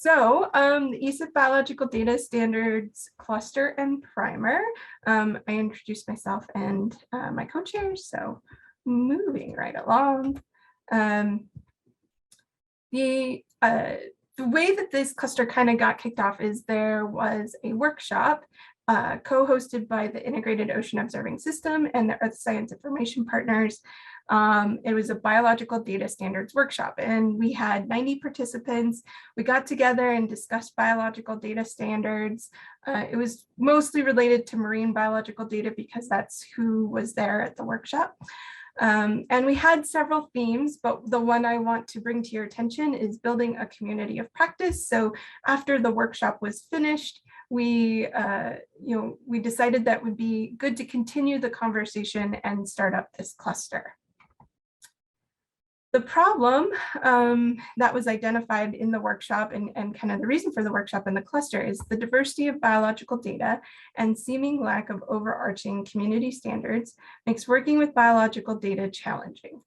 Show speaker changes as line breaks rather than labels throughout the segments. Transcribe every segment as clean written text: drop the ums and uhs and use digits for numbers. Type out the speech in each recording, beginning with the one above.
The ESIF Biological Data Standards Cluster and Primer. I introduced myself and my co-chairs, so moving right along. The way that this cluster kind of got kicked off is there was a workshop co-hosted by the Integrated Ocean Observing System and the Earth Science Information Partners. It was a biological data standards workshop, and we had 90 participants. We got together and discussed biological data standards. It was mostly related to marine biological data because that's who was there at the workshop. And we had several themes, but the one I want to bring to your attention is building a community of practice. So after the workshop was finished, we decided that it would be good to continue the conversation and start up this cluster. The problem that was identified in the workshop and kind of the reason for the workshop and the cluster is the diversity of biological data and seeming lack of overarching community standards makes working with biological data challenging.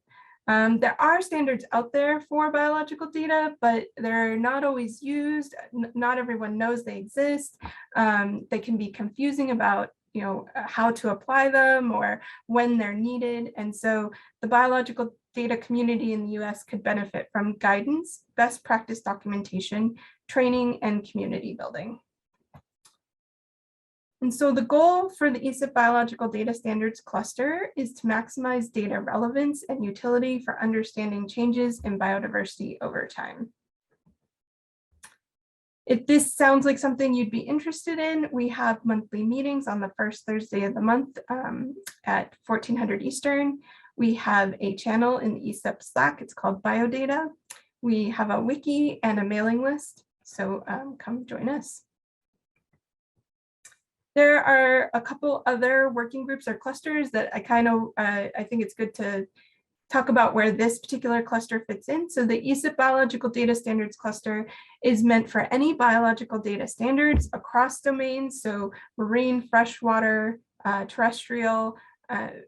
There are standards out there for biological data, but they're not always used. Not everyone knows they exist. They can be confusing about how to apply them or when they're needed. And so the biological data community in the US could benefit from guidance, best practice documentation, training, and community building. And so the goal for the ESIF Biological Data Standards Cluster is to maximize data relevance and utility for understanding changes in biodiversity over time. If this sounds like something you'd be interested in, we have monthly meetings on the first Thursday of the month at 1400 Eastern. We have a channel in the ESIP Slack, it's called Biodata. We have a wiki and a mailing list, so come join us. There are a couple other working groups or clusters that I think it's good to talk about where this particular cluster fits in. So the ESIP Biological Data Standards Cluster is meant for any biological data standards across domains, so marine, freshwater, terrestrial,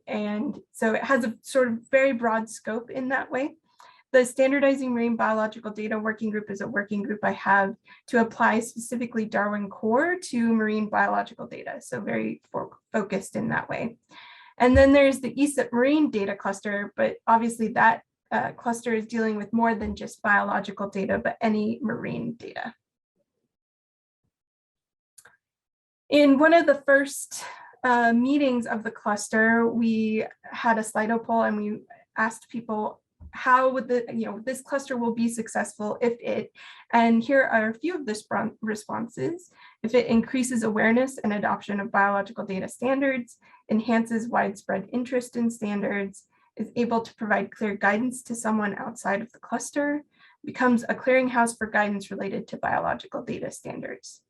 and so it has a sort of very broad scope in that way. The Standardizing Marine Biological Data Working Group is a working group I have to apply specifically Darwin Core to marine biological data, so very focused in that way. And then there's the ESIP Marine Data Cluster, but obviously that cluster is dealing with more than just biological data, but any marine data. In one of the first meetings of the cluster, we had a Slido poll and we asked people how would this cluster will be successful if it, and here are a few of the responses: if it increases awareness and adoption of biological data standards, enhances widespread interest in standards, is able to provide clear guidance to someone outside of the cluster, becomes a clearinghouse for guidance related to biological data standards.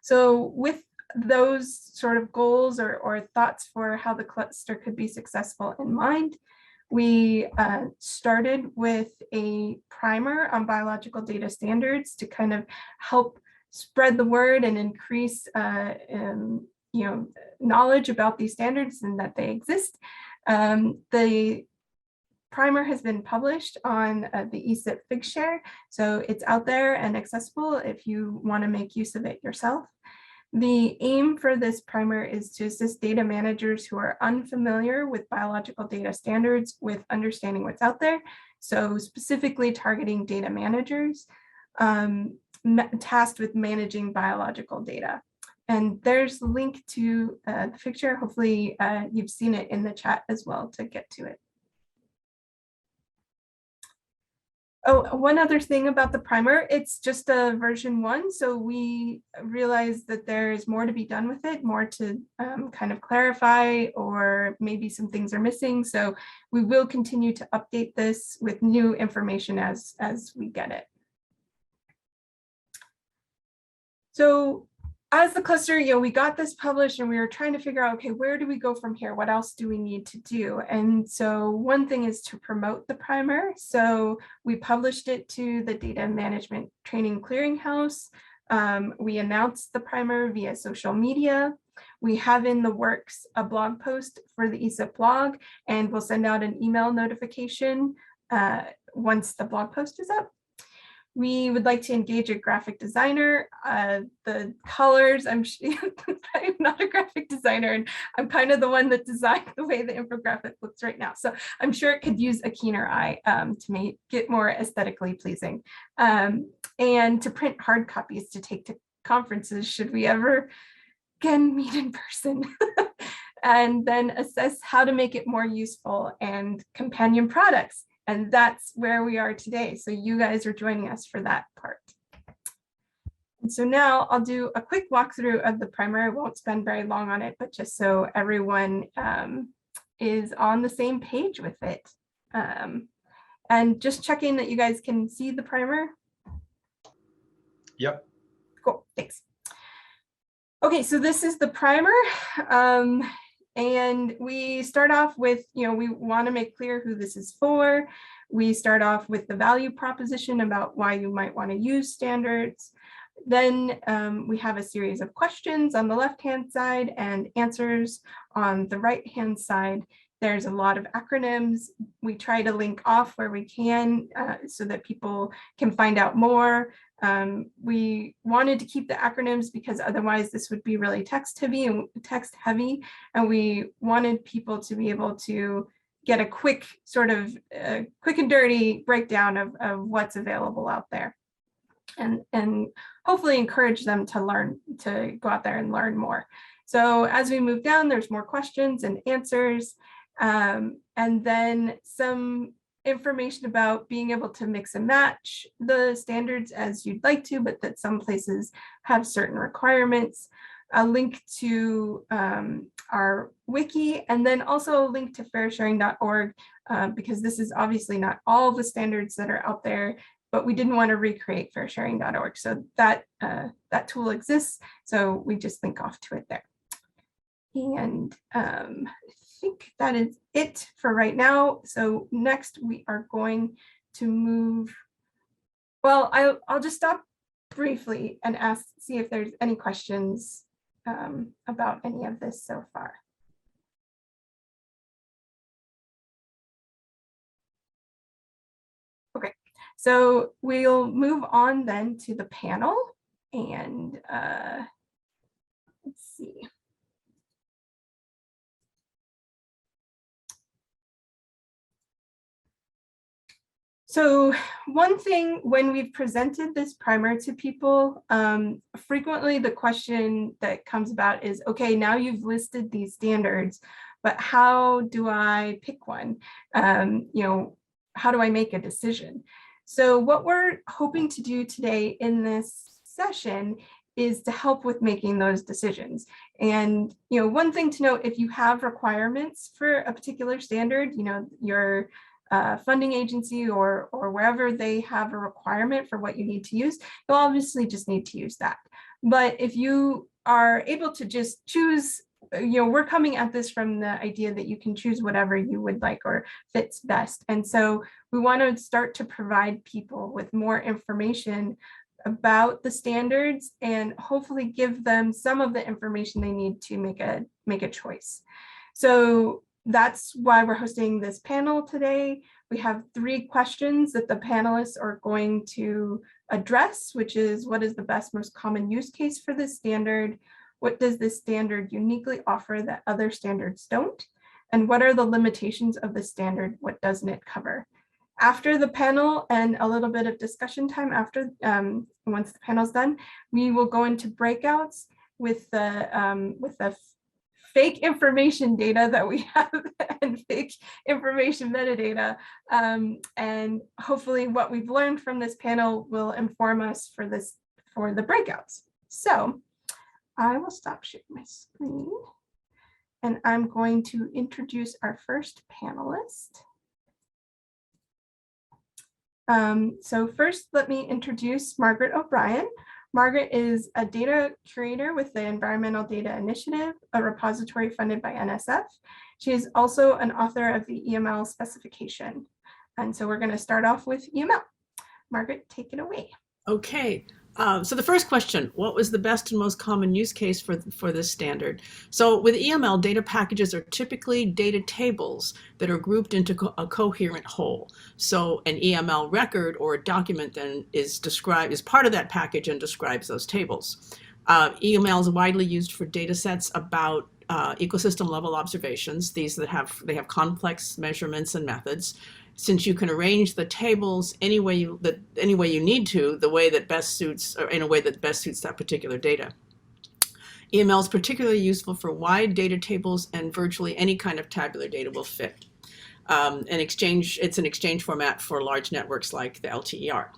So with those sort of goals or thoughts for how the cluster could be successful in mind, we started with a primer on biological data standards to kind of help spread the word and increase knowledge about these standards and that they exist. The primer has been published on the ESIP Figshare, so it's out there and accessible if you want to make use of it yourself. The aim for this primer is to assist data managers who are unfamiliar with biological data standards with understanding what's out there. So specifically targeting data managers tasked with managing biological data. And there's a link to the picture. Hopefully you've seen it in the chat as well to get to it. Oh, one other thing about the primer, it's just a version 1. So we realized that there's more to be done with it, more to kind of clarify, or maybe some things are missing. So we will continue to update this with new information as we get it. So as the cluster, we got this published and we were trying to figure out, okay, where do we go from here? What else do we need to do? And so one thing is to promote the primer. So we published it to the Data Management Training Clearinghouse. We announced the primer via social media. We have in the works a blog post for the ESIP blog, and we'll send out an email notification once the blog post is up. We would like to engage a graphic designer. The colors, I'm not a graphic designer, and I'm kind of the one that designed the way the infographic looks right now. So I'm sure it could use a keener eye to make it more aesthetically pleasing. And to print hard copies to take to conferences, should we ever again meet in person. And then assess how to make it more useful and companion products. And that's where we are today. So you guys are joining us for that part. And so now I'll do a quick walkthrough of the primer. I won't spend very long on it, but just so everyone is on the same page with it. And just checking that you guys can see the primer.
Yep.
Cool, thanks. Okay, so this is the primer. And we start off with, we want to make clear who this is for. We start off with the value proposition about why you might want to use standards. Then we have a series of questions on the left-hand side and answers on the right-hand side. There's a lot of acronyms. We try to link off where we can so that people can find out more. We wanted to keep the acronyms because otherwise this would be really text heavy, and we wanted people to be able to get a quick sort of quick and dirty breakdown of what's available out there, and hopefully encourage them to learn, to go out there and learn more. So as we move down, there's more questions and answers, and then some information about being able to mix and match the standards as you'd like to, but that some places have certain requirements, a link to our wiki, and then also a link to fairsharing.org, because this is obviously not all the standards that are out there, but we didn't want to recreate fairsharing.org. So that, that tool exists, so we just link off to it there. And I think that is it for right now. So next we are going to move, well, I'll just stop briefly and see if there's any questions about any of this so far. Okay, so we'll move on then to the panel, and let's see. So one thing when we've presented this primer to people, frequently the question that comes about is, okay, now you've listed these standards, but how do I pick one? How do I make a decision? So what we're hoping to do today in this session is to help with making those decisions. And one thing to note, if you have requirements for a particular standard, your funding agency or wherever they have a requirement for what you need to use, you'll obviously just need to use that. But if you are able to just choose, we're coming at this from the idea that you can choose whatever you would like or fits best. And so we want to start to provide people with more information about the standards and hopefully give them some of the information they need to make a choice. So that's why we're hosting this panel today. We have 3 questions that the panelists are going to address, which is, what is the best, most common use case for this standard? What does this standard uniquely offer that other standards don't? And what are the limitations of the standard? What doesn't it cover? After the panel and a little bit of discussion time after, once the panel's done, we will go into breakouts with the fake information data that we have and fake information metadata. And hopefully what we've learned from this panel will inform us for the breakouts. So I will stop sharing my screen and I'm going to introduce our first panelist. So first, let me introduce Margaret O'Brien. Margaret is a data curator with the Environmental Data Initiative, a repository funded by NSF. She is also an author of the EML specification. And so we're going to start off with EML. Margaret, take it away.
Okay,
So the first question, what was the best and most common use case for this standard? So with EML, data packages are typically data tables that are grouped into a coherent whole. So an EML record or a document then is part of that package and describes those tables. EML is widely used for data sets about ecosystem level observations, these that have complex measurements and methods. Since you can arrange the tables any way you need to, the way that best suits, or in a way that best suits that particular data. EML is particularly useful for wide data tables, and virtually any kind of tabular data will fit. It's an exchange format for large networks like the LTER.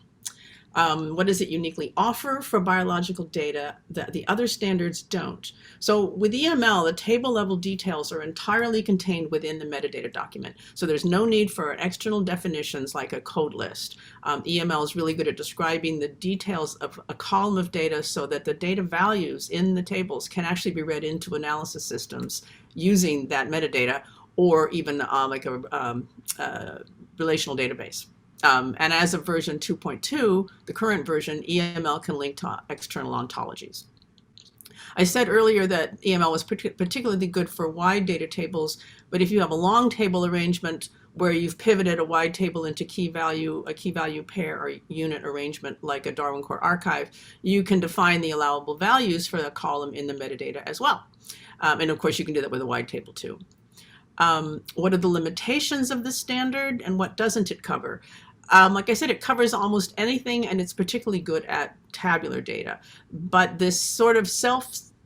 What does it uniquely offer for biological data that the other standards don't? So with EML, the table level details are entirely contained within the metadata document. So there's no need for external definitions like a code list. EML is really good at describing the details of a column of data so that the data values in the tables can actually be read into analysis systems using that metadata, or even like a relational database. And as of version 2.2, the current version, EML can link to external ontologies. I said earlier that EML was particularly good for wide data tables, but if you have a long table arrangement where you've pivoted a wide table into a key value pair or unit arrangement like a Darwin Core archive, you can define the allowable values for the column in the metadata as well. And of course, you can do that with a wide table too. What are the limitations of this standard, and what doesn't it cover? Like I said, it covers almost anything, and it's particularly good at tabular data. But this sort of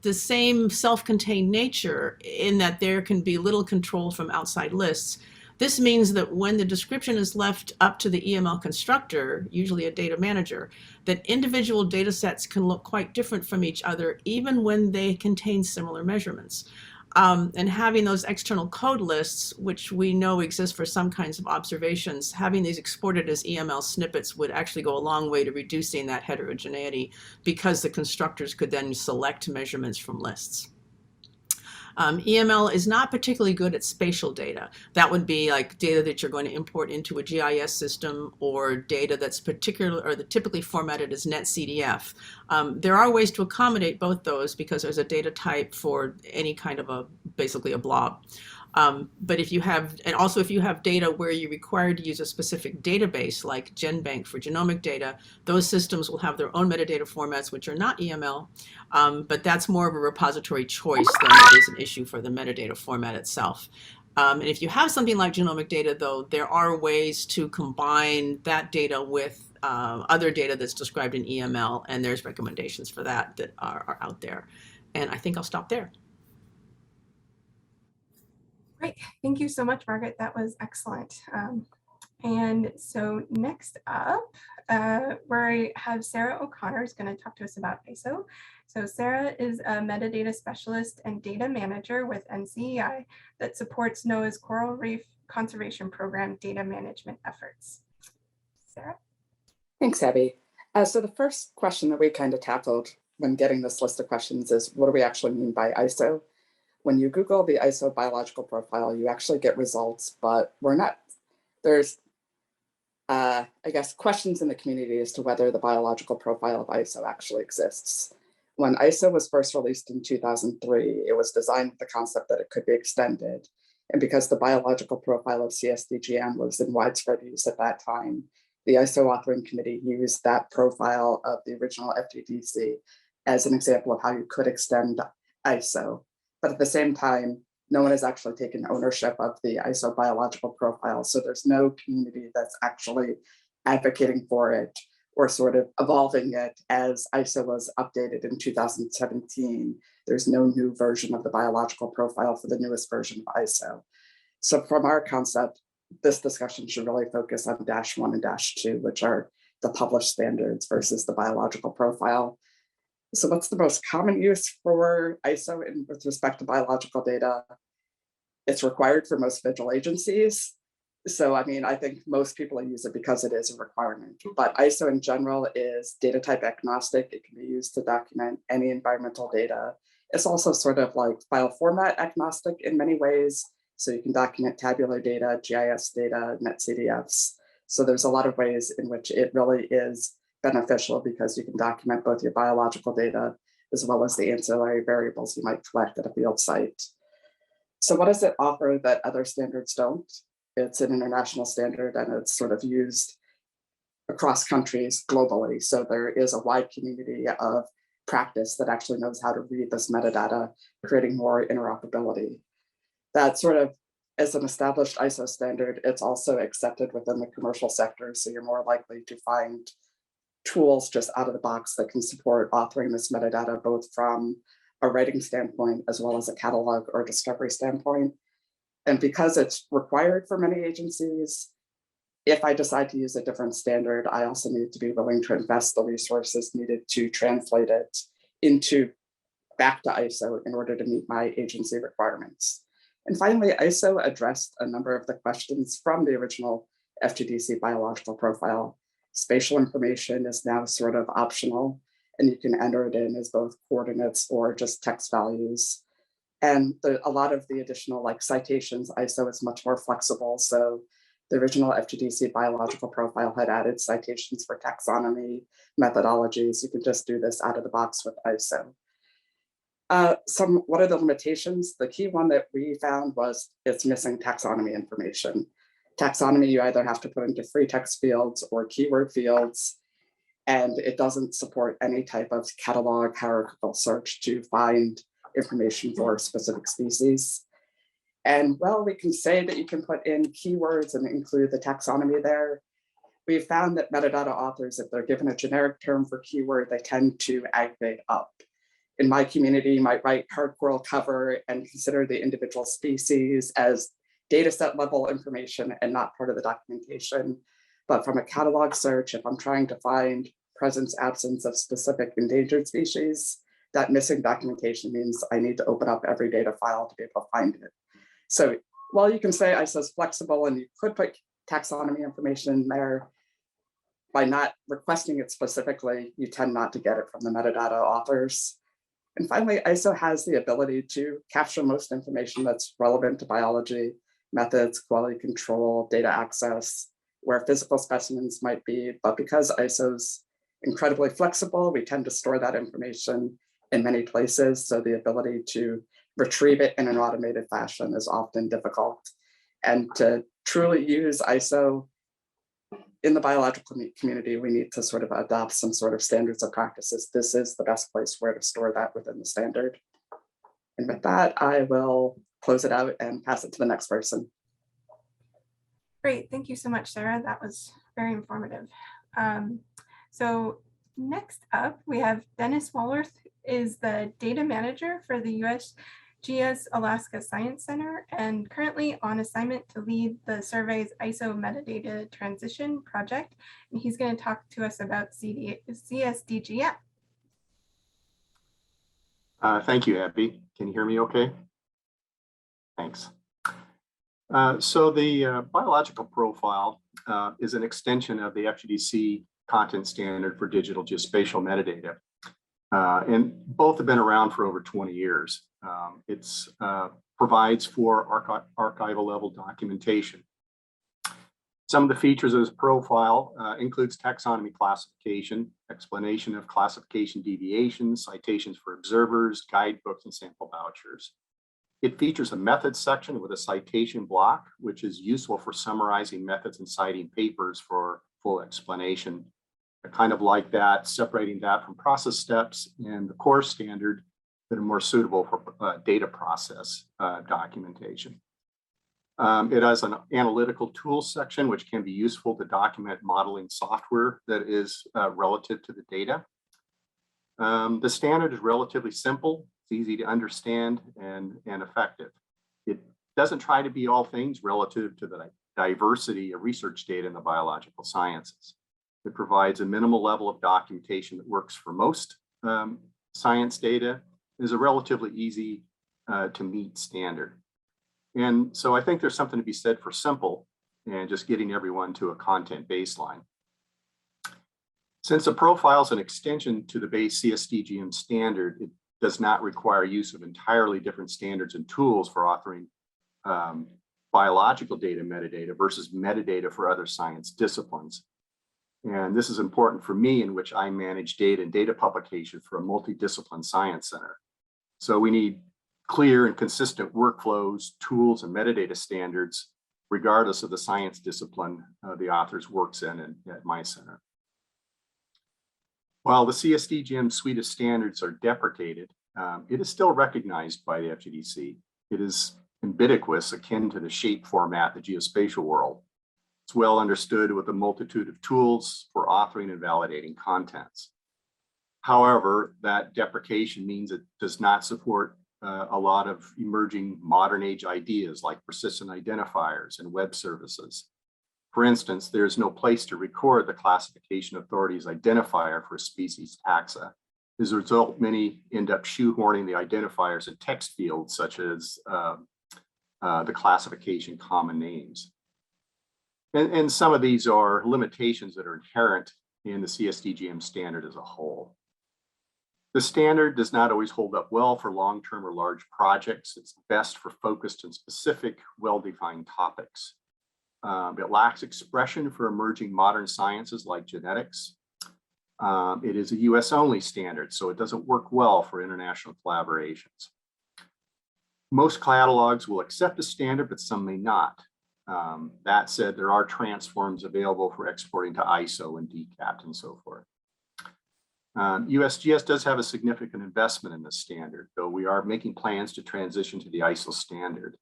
the same self-contained nature, in that there can be little control from outside lists. This means that when the description is left up to the EML constructor, usually a data manager, that individual data sets can look quite different from each other, even when they contain similar measurements. And having those external code lists, which we know exist for some kinds of observations, having these exported as EML snippets would actually go a long way to reducing that heterogeneity, because the constructors could then select measurements from lists. EML is not particularly good at spatial data. That would be like data that you're going to import into a GIS system, or data that's typically formatted as netcdf. There are ways to accommodate both those, because there's a data type for any kind of basically a blob. But if you have data where you're required to use a specific database like GenBank for genomic data, those systems will have their own metadata formats, which are not EML, but that's more of a repository choice than it is an issue for the metadata format itself. And if you have something like genomic data, though, there are ways to combine that data with other data that's described in EML, and there's recommendations for that are out there. And I think I'll stop there.
Great, thank you so much, Margaret. That was excellent. And so next up, we have Sarah O'Connor is going to talk to us about ISO. So Sarah is a metadata specialist and data manager with NCEI that supports NOAA's Coral Reef Conservation Program data management efforts. Sarah?
Thanks, Abby. So the first question that we kind of tackled when getting this list of questions is, what do we actually mean by ISO? When you Google the ISO biological profile, you actually get results, but there's, I guess, questions in the community as to whether the biological profile of ISO actually exists. When ISO was first released in 2003, it was designed with the concept that it could be extended. And because the biological profile of CSDGM was in widespread use at that time, the ISO authoring committee used that profile of the original FTDC as an example of how you could extend ISO. But at the same time, no one has actually taken ownership of the ISO biological profile. So there's no community that's actually advocating for it or sort of evolving it as ISO was updated in 2017. There's no new version of the biological profile for the newest version of ISO. So from our concept, this discussion should really focus on -1 and -2, which are the published standards versus the biological profile. So what's the most common use for ISO with respect to biological data? It's required for most federal agencies. So, I mean, I think most people use it because it is a requirement, but ISO in general is data type agnostic. It can be used to document any environmental data. It's also sort of like file format agnostic in many ways. So you can document tabular data, GIS data, netcdfs. So there's a lot of ways in which it really is beneficial because you can document both your biological data as well as the ancillary variables you might collect at a field site. So what does it offer that other standards don't? It's an international standard and it's sort of used across countries globally. So there is a wide community of practice that actually knows how to read this metadata, creating more interoperability. That sort of, as an established ISO standard, it's also accepted within the commercial sector. So you're more likely to find tools just out of the box that can support authoring this metadata, both from a writing standpoint, as well as a catalog or discovery standpoint. And because it's required for many agencies, if I decide to use a different standard, I also need to be willing to invest the resources needed to translate it back to ISO in order to meet my agency requirements. And finally, ISO addressed a number of the questions from the original FGDC biological profile. Spatial information is now sort of optional, and you can enter it in as both coordinates or just text values. And a lot of the additional citations, ISO is much more flexible. So the original FGDC biological profile had added citations for taxonomy methodologies. You can just do this out of the box with ISO. What are the limitations? The key one that we found was it's missing taxonomy information. Taxonomy, you either have to put into free text fields or keyword fields, and it doesn't support any type of catalog hierarchical search to find information for a specific species. And well, we can say that you can put in keywords and include the taxonomy there. We've found that metadata authors, if they're given a generic term for keyword, they tend to aggregate up. In my community, you might write hard coral cover and consider the individual species as data set level information and not part of the documentation. But from a catalog search, if I'm trying to find presence, absence of specific endangered species, that missing documentation means I need to open up every data file to be able to find it. So while you can say ISO is flexible and you could put taxonomy information in there, by not requesting it specifically, you tend not to get it from the metadata authors. And finally, ISO has the ability to capture most information that's relevant to biology, methods, quality control, data access, where physical specimens might be. But because ISO's incredibly flexible, we tend to store that information in many places. So the ability to retrieve it in an automated fashion is often difficult. And to truly use ISO in the biological community, we need to sort of adopt some sort of standards of practices. This is the best place where to store that within the standard. And with that, I will close it out and pass it to the next person.
Great, thank you so much, Sarah. That was very informative. So next up, we have Dennis Walworth, is the data manager for the USGS Alaska Science Center and currently on assignment to lead the survey's ISO metadata transition project. And he's going to talk to us about CSDGF.
Thank you, Abby. Can you hear me okay? Thanks. So the biological profile is an extension of the FGDC content standard for digital geospatial metadata. And both have been around for over 20 years. It provides for archival level documentation. Some of the features of this profile includes taxonomy classification, explanation of classification deviations, citations for observers, guidebooks, and sample vouchers. It features a methods section with a citation block, which is useful for summarizing methods and citing papers for full explanation. I kind of like that, separating that from process steps and the core standard that are more suitable for data process documentation. It has an analytical tools section, which can be useful to document modeling software that is relative to the data. The standard is relatively simple. It's easy to understand and effective. It doesn't try to be all things relative to the diversity of research data in the biological sciences. It provides a minimal level of documentation that works for most science data. It is a relatively easy to meet standard. And so I think there's something to be said for simple and just getting everyone to a content baseline. Since the profile is an extension to the base CSDGM standard, it does not require use of entirely different standards and tools for authoring biological data metadata versus metadata for other science disciplines. And this is important for me, in which I manage data and data publication for a multidiscipline science center. So we need clear and consistent workflows, tools, and metadata standards, regardless of the science discipline the authors works in at my center. While the CSDGM suite of standards are deprecated, it is still recognized by the FGDC. It is ubiquitous, akin to the shape format, the geospatial world. It's well understood with a multitude of tools for authoring and validating contents. However, that deprecation means it does not support a lot of emerging modern age ideas like persistent identifiers and web services. For instance, there's no place to record the classification authority's identifier for a species taxa. As a result, many end up shoehorning the identifiers in text fields, such as the classification common names. And some of these are limitations that are inherent in the CSDGM standard as a whole. The standard does not always hold up well for long-term or large projects. It's best for focused and specific, well-defined topics. It lacks expression for emerging modern sciences like genetics. It is a US-only standard, so it doesn't work well for international collaborations. Most catalogs will accept a standard, but some may not. That said, there are transforms available for exporting to ISO and DCAT and so forth. USGS does have a significant investment in this standard, though we are making plans to transition to the ISO standard.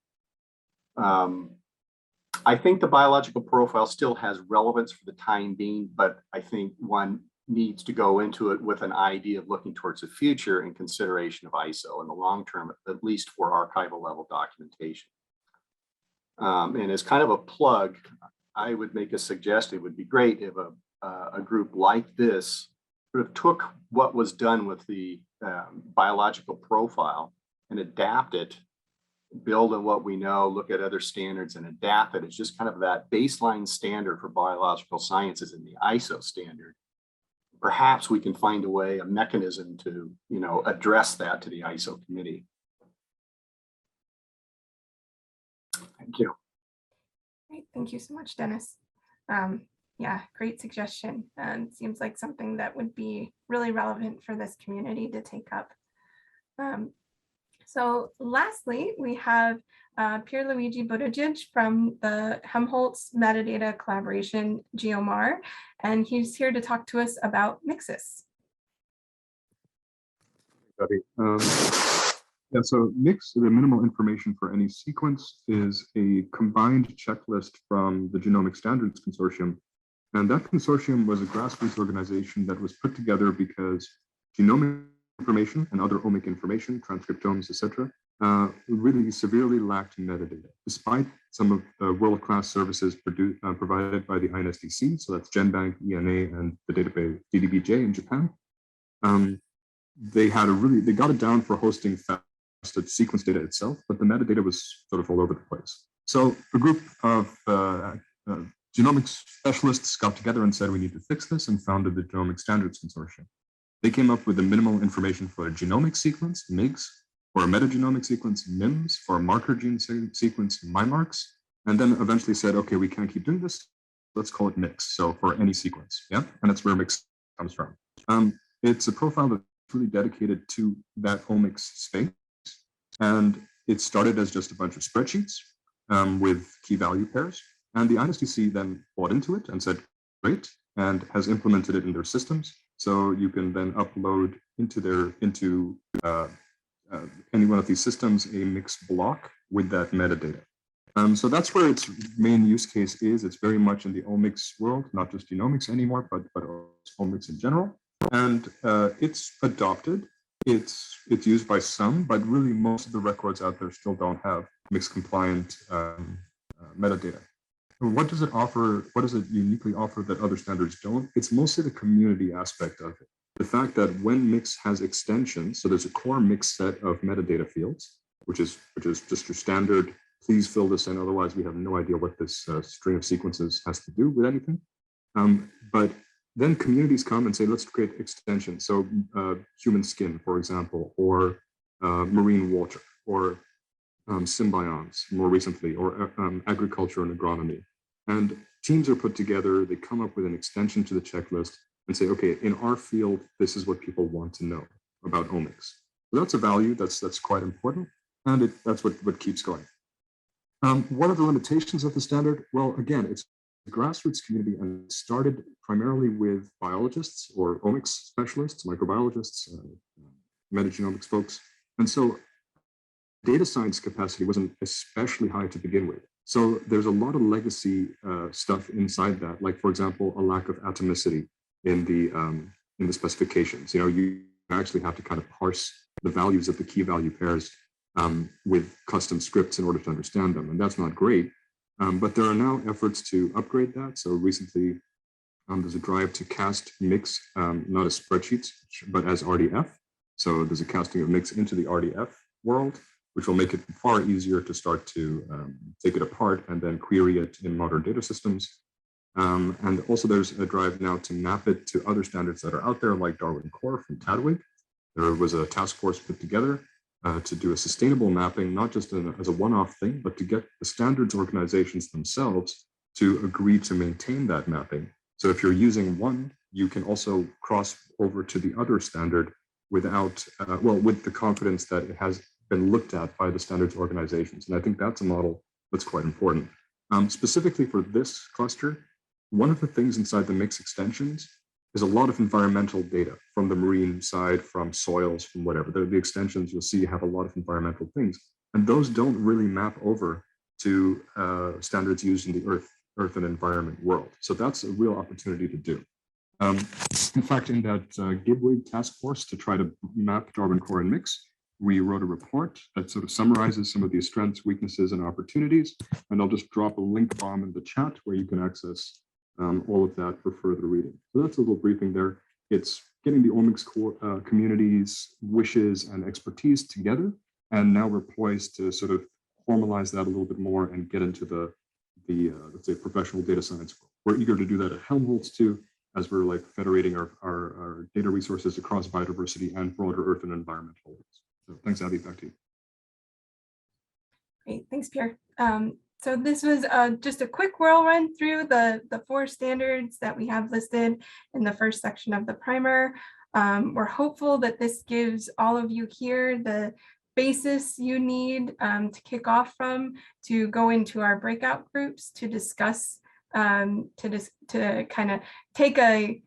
I think the biological profile still has relevance for the time being, but I think one needs to go into it with an idea of looking towards the future in consideration of ISO in the long term, at least for archival level documentation. And as kind of a plug, I would make a suggestion. It would be great if a group like this sort of took what was done with the biological profile and adapt it, build on what we know, look at other standards and adapt it. It's just kind of that baseline standard for biological sciences in the ISO standard. Perhaps we can find a way, a mechanism to, address that to the ISO committee. Thank you.
Great, thank you so much, Dennis. Yeah, great suggestion. And seems like something that would be really relevant for this community to take up. So lastly, we have Pierluigi Buttigieg from the Helmholtz Metadata Collaboration, GeoMar, and he's here to talk to us about mixes.
Yeah, so MIX, the minimal information for any sequence, is a combined checklist from the Genomic Standards Consortium. And that consortium was a grassroots organization that was put together because genomic information and other omic information, transcriptomes, etc., really severely lacked metadata, despite some of the world-class services provided by the INSDC, so that's GenBank, ENA, and the database DDBJ in Japan. They got it down for hosting the sequence data itself, but the metadata was sort of all over the place. So a group of genomics specialists got together and said, we need to fix this, and founded the Genomic Standards Consortium. They came up with the minimal information for a genomic sequence, MIGS, for a metagenomic sequence, MIMS, for a marker gene sequence, MIMARCs, and then eventually said, okay, we can't keep doing this. Let's call it MIX, so for any sequence, yeah? And that's where MIX comes from. It's a profile that's really dedicated to that omics space. And it started as just a bunch of spreadsheets with key value pairs. And the INSDC then bought into it and said, great, and has implemented it in their systems. So you can then upload into any one of these systems a mixed block with that metadata. So that's where its main use case is. It's very much in the omics world, not just genomics anymore, but omics in general. And it's adopted. It's used by some, but really most of the records out there still don't have mixed compliant metadata. What does it offer? What does it uniquely offer that other standards don't? It's mostly the community aspect of it. The fact that when MIX has extensions, so there's a core MIX set of metadata fields, which is just your standard, please fill this in, otherwise we have no idea what this string of sequences has to do with anything. But then communities come and say, let's create extensions. So human skin, for example, or marine water, or symbionts more recently, or agriculture and agronomy. And teams are put together, they come up with an extension to the checklist and say, okay, in our field, this is what people want to know about omics. So that's a value that's quite important, and that's what keeps going. What are the limitations of the standard? Well, again, it's a grassroots community and it started primarily with biologists or omics specialists, microbiologists, metagenomics folks. And so data science capacity wasn't especially high to begin with. So there's a lot of legacy stuff inside that, like, for example, a lack of atomicity in the specifications. You know, you actually have to kind of parse the values of the key value pairs with custom scripts in order to understand them. And that's not great. But there are now efforts to upgrade that. So recently, there's a drive to cast mix, not as spreadsheets, but as RDF. So there's a casting of mix into the RDF world, which will make it far easier to start to take it apart and then query it in modern data systems. And also there's a drive now to map it to other standards that are out there, like Darwin Core from Tadwig. There was a task force put together to do a sustainable mapping, not just as a one-off thing, but to get the standards organizations themselves to agree to maintain that mapping. So if you're using one, you can also cross over to the other standard without, with the confidence that it has been looked at by the standards organizations. And I think that's a model that's quite important. Specifically for this cluster, one of the things inside the mix extensions is a lot of environmental data from the marine side, from soils, from whatever. The extensions you'll see have a lot of environmental things. And those don't really map over to standards used in the earth and environment world. So that's a real opportunity to do. In fact, in that GIBWIG task force to try to map Darwin Core and Mix, we wrote a report that sort of summarizes some of these strengths, weaknesses, and opportunities. And I'll just drop a link bomb in the chat where you can access all of that for further reading. So that's a little briefing there. It's getting the omics community's wishes and expertise together. And now we're poised to sort of formalize that a little bit more and get into the let's say, professional data science. We're eager to do that at Helmholtz too, as we're like federating our data resources across biodiversity and broader earth and environment holdings. So thanks, Abby, back to you.
Great, thanks, Pierre. So this was just a quick whirlwind through the 4 standards that we have listed in the first section of the primer. We're hopeful that this gives all of you here the basis you need to kick off from to go into our breakout groups to discuss, to kind of take a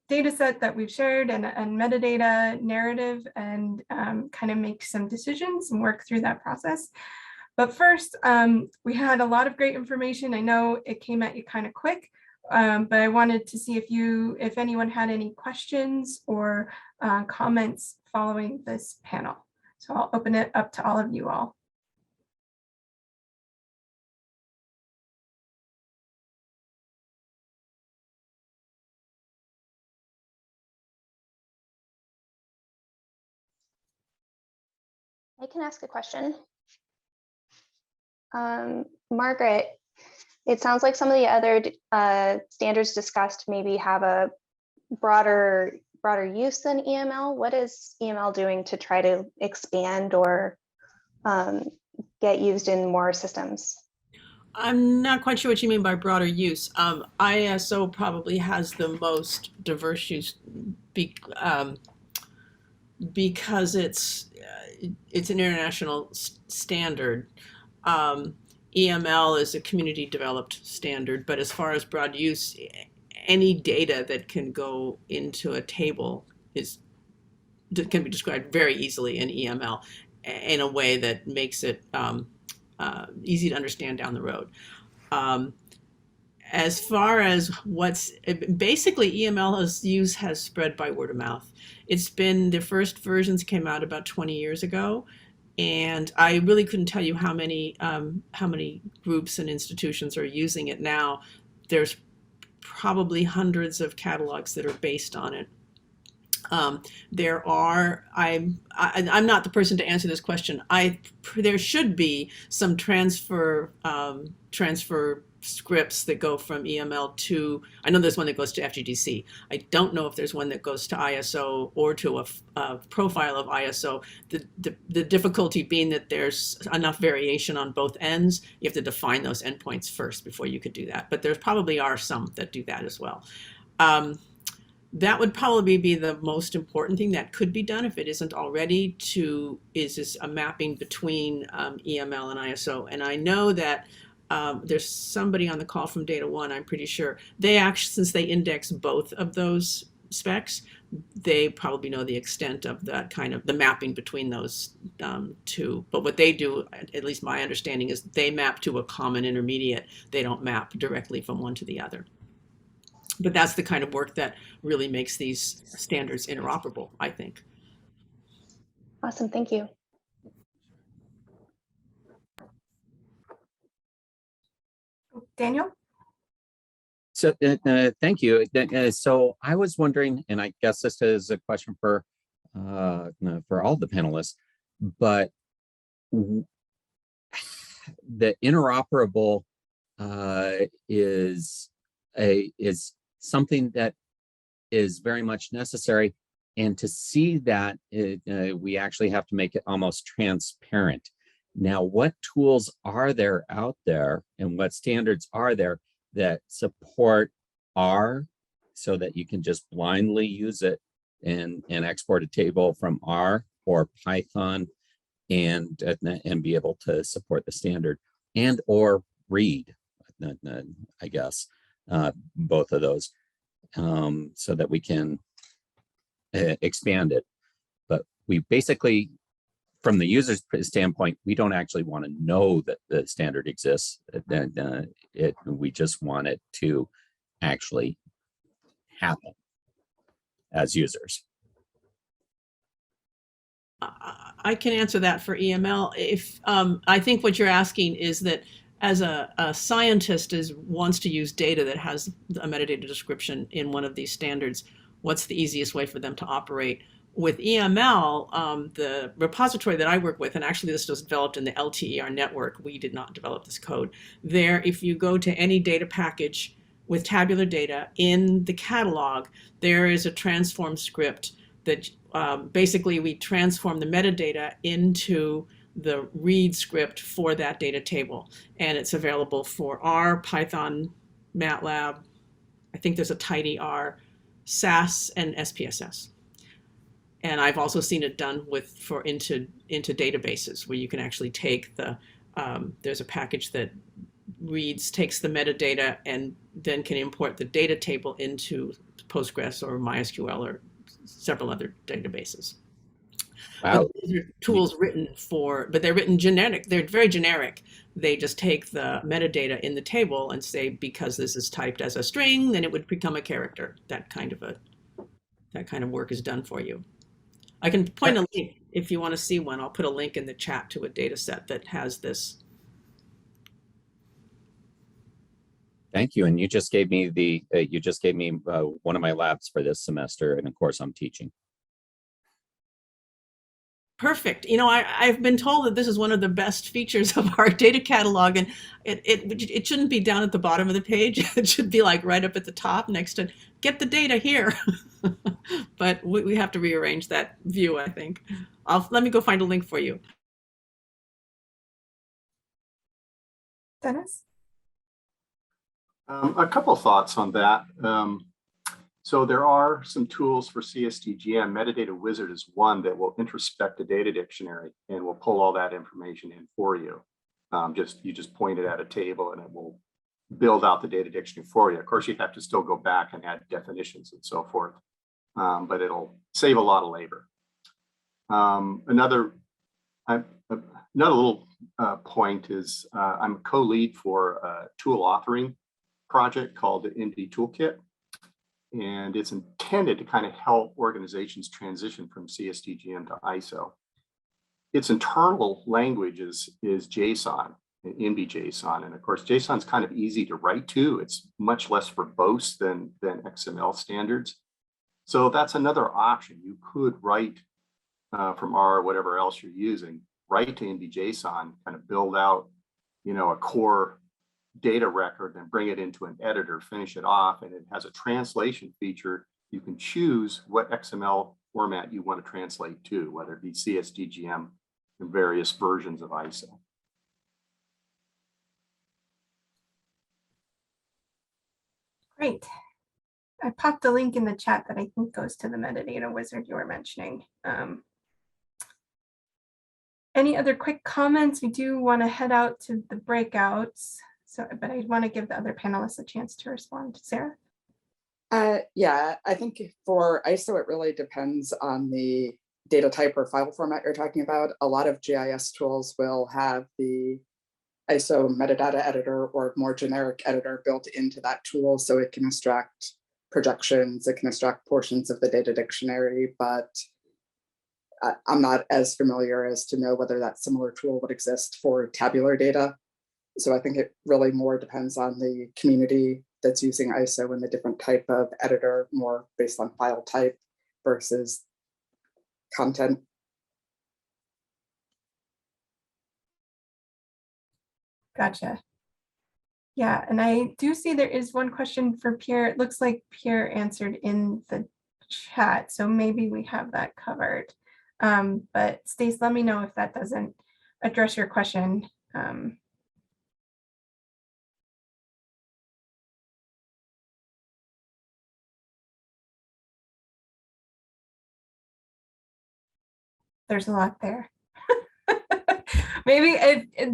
data set that we've shared and metadata narrative and kind of make some decisions and work through that process. But first, we had a lot of great information. I know it came at you kind of quick, but I wanted to see if anyone had any questions or comments following this panel. So I'll open it up to all of you all.
I can ask a question. Margaret, it sounds like some of the other standards discussed maybe have a broader use than EML. What is EML doing to try to expand or get used in more systems?
I'm not quite sure what you mean by broader use. ISO probably has the most diverse use because it's an international standard. EML is a community developed standard, but as far as broad use, any data that can go into a table can be described very easily in EML in a way that makes it easy to understand down the road. As far as basically EML use has spread by word of mouth. It's been, the first versions came out about 20 years ago. And I really couldn't tell you how many groups and institutions are using it now. There's probably hundreds of catalogs that are based on it. There are, I'm not the person to answer this question. There should be some transfer scripts that go from EML to, I know there's one that goes to FGDC. I don't know if there's one that goes to ISO or to a profile of ISO. The difficulty being that there's enough variation on both ends. You have to define those endpoints first before you could do that. But there probably are some that do that as well. That would probably be the most important thing that could be done if it isn't already, is a mapping between EML and ISO. And I know that there's somebody on the call from Data One, I'm pretty sure. They actually, since they index both of those specs, they probably know the extent of that kind of the mapping between those two. But what they do, at least my understanding, is they map to a common intermediate. They don't map directly from one to the other. But that's the kind of work that really makes these standards interoperable, I think.
Awesome, thank you.
Daniel?
So thank you. So I was wondering, and I guess this is a question for all the panelists, but the interoperable is something that is very much necessary, and to see that we actually have to make it almost transparent. Now, what tools are there out there, and what standards are there that support R, so that you can just blindly use it and export a table from R or Python and be able to support the standard, and or read, I guess, both of those, so that we can expand it. But we basically, from the user's standpoint, we don't actually want to know that the standard exists. We just want it to actually happen as users.
I can answer that for EML. If I think what you're asking is that as a scientist wants to use data that has a metadata description in one of these standards, what's the easiest way for them to operate? With EML, the repository that I work with, and actually this was developed in the LTER network, we did not develop this code. There, if you go to any data package with tabular data in the catalog, there is a transform script that basically we transform the metadata into the read script for that data table. And it's available for R, Python, MATLAB, I think there's a tidyr, SAS, and SPSS. And I've also seen it done into databases where you can actually take the, there's a package that takes the metadata and then can import the data table into Postgres or MySQL or several other databases.
Wow.
But these are tools written for, but they're written generic. They're very generic. They just take the metadata in the table and say, because this is typed as a string, then it would become a character. That kind of work is done for you. I can point a link if you want to see one. I'll put a link in the chat to a data set that has this.
Thank you. And you just gave me one of my labs for this semester, and of course I'm teaching.
Perfect. You know, I've been told that this is one of the best features of our data catalog, and it shouldn't be down at the bottom of the page. It should be like right up at the top next to get the data here. But we have to rearrange that view, I think. Let me go find a link for you.
Dennis?
A couple of thoughts on that. So there are some tools for CSDGM. Metadata Wizard is one that will introspect the data dictionary and will pull all that information in for you. You just point it at a table and it will build out the data dictionary for you. Of course, you have to still go back and add definitions and so forth, but it'll save a lot of labor. Another little point is I'm a co-lead for a tool authoring project called the Entity Toolkit. And it's intended to kind of help organizations transition from CSDGM to ISO. Its internal language is JSON, NBJSON. And of course, JSON is kind of easy to write to. It's much less verbose than XML standards. So that's another option. You could write from R or whatever else you're using, write to NBJSON, kind of build out, a core data record and bring it into an editor, finish it off, and it has a translation feature. You can choose what XML format you want to translate to, whether it be CSDGM and various versions of ISO.
Great. I popped a link in the chat that I think goes to the metadata wizard you were mentioning. Any other quick comments? We do want to head out to the breakouts, but I want to give the other panelists a chance to respond. Sarah?
Yeah, I think for ISO, it really depends on the data type or file format you're talking about. A lot of GIS tools will have the ISO metadata editor or more generic editor built into that tool, so it can extract projections, it can extract portions of the data dictionary, but I'm not as familiar as to know whether that similar tool would exist for tabular data. So I think it really more depends on the community that's using ISO and the different type of editor, more based on file type versus content.
Gotcha. Yeah, and I do see there is one question for Pierre. It looks like Pierre answered in the chat, so maybe we have that covered. But Stace, let me know if that doesn't address your question. There's a lot there. Maybe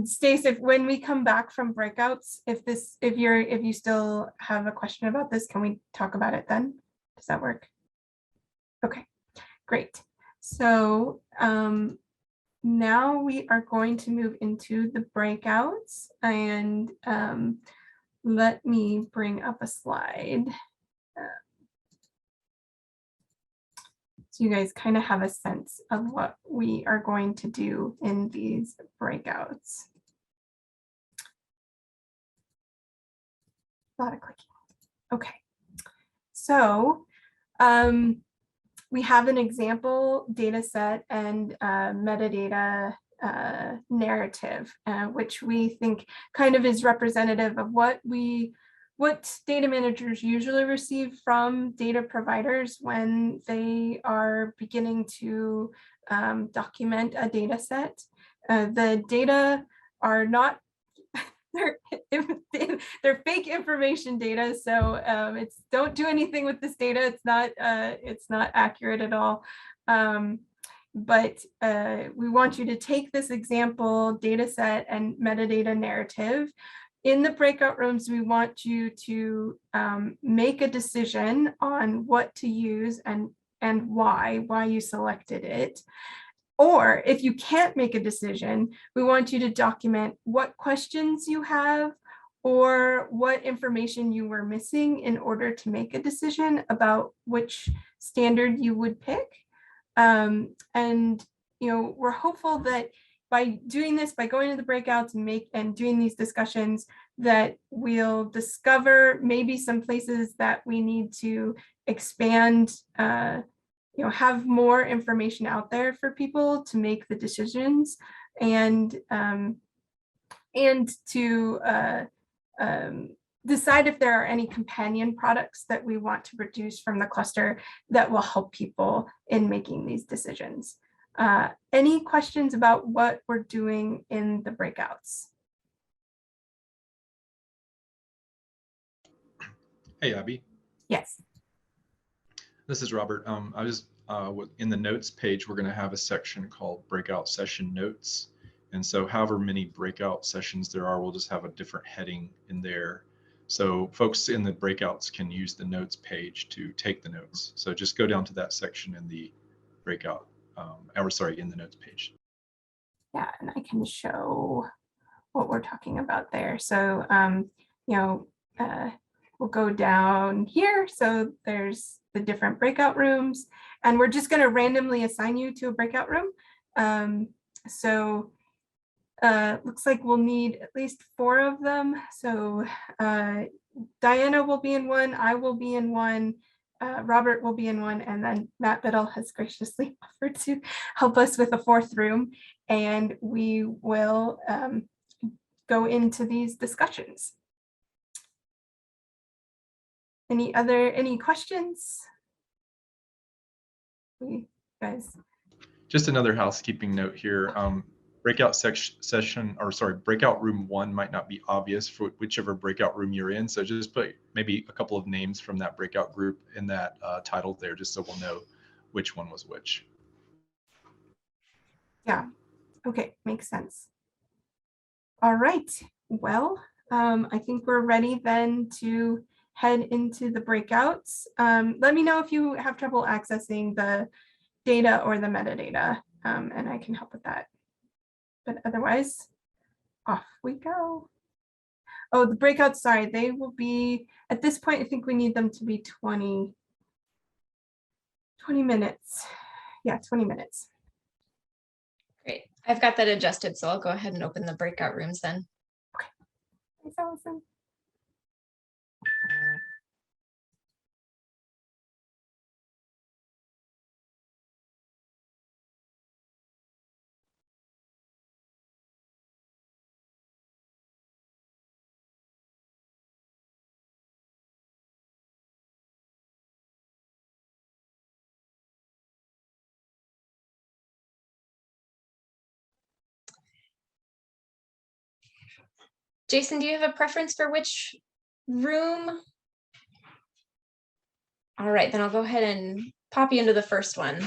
Stace, if when we come back from breakouts, if you still have a question about this, can we talk about it then? Does that work? Okay, great. So now we are going to move into the breakouts, and let me bring up a slide. So you guys kind of have a sense of what we are going to do in these breakouts. A lot of clicking. Okay, so we have an example data set and metadata narrative, which we think kind of is representative of what data managers usually receive from data providers when they are beginning to document a data set. The data are not, they're fake information data, so it's don't do anything with this data. It's not accurate at all. But we want you to take this example data set and metadata narrative. In the breakout rooms, we want you to make a decision on what to use and why you selected it. Or if you can't make a decision, we want you to document what questions you have or what information you were missing in order to make a decision about which standard you would pick. And we're hopeful that by doing this, by going to the breakouts and doing these discussions, that we'll discover maybe some places that we need to expand, have more information out there for people to make the decisions, and to decide if there are any companion products that we want to produce from the cluster that will help people in making these decisions. Any questions about what we're doing in the breakouts?
Hey, Abby.
Yes.
This is Robert. I was in the notes page, we're going to have a section called breakout session notes. And so however many breakout sessions there are, we'll just have a different heading in there. So folks in the breakouts can use the notes page to take the notes. So just go down to that section in the breakout, in the notes page.
Yeah, and I can show what we're talking about there. So, we'll go down here. So there's the different breakout rooms, and we're just going to randomly assign you to a breakout room. Looks like we'll need at least 4 of them. So Diana will be in one, I will be in one, Robert will be in one, and then Matt Biddle has graciously offered to help us with a 4th room, and we will go into these discussions. Any questions? Guys.
Just another housekeeping note here. Breakout session, or sorry, breakout room 1 might not be obvious for whichever breakout room you're in. So just put maybe a couple of names from that breakout group in that title there, just so we'll know which one was which.
Yeah, okay, makes sense. All right, well, I think we're ready then to head into the breakouts. Let me know if you have trouble accessing the data or the metadata, and I can help with that. But otherwise, off we go. Oh, the breakouts, sorry, they will be, at this point, I think we need them to be 20 minutes. Yeah, 20 minutes.
Great. I've got that adjusted, so I'll go ahead and open the breakout rooms then.
Okay. Thanks, Allison.
Jason, do you have a preference for which room? All right, then I'll go ahead and pop you into the first one.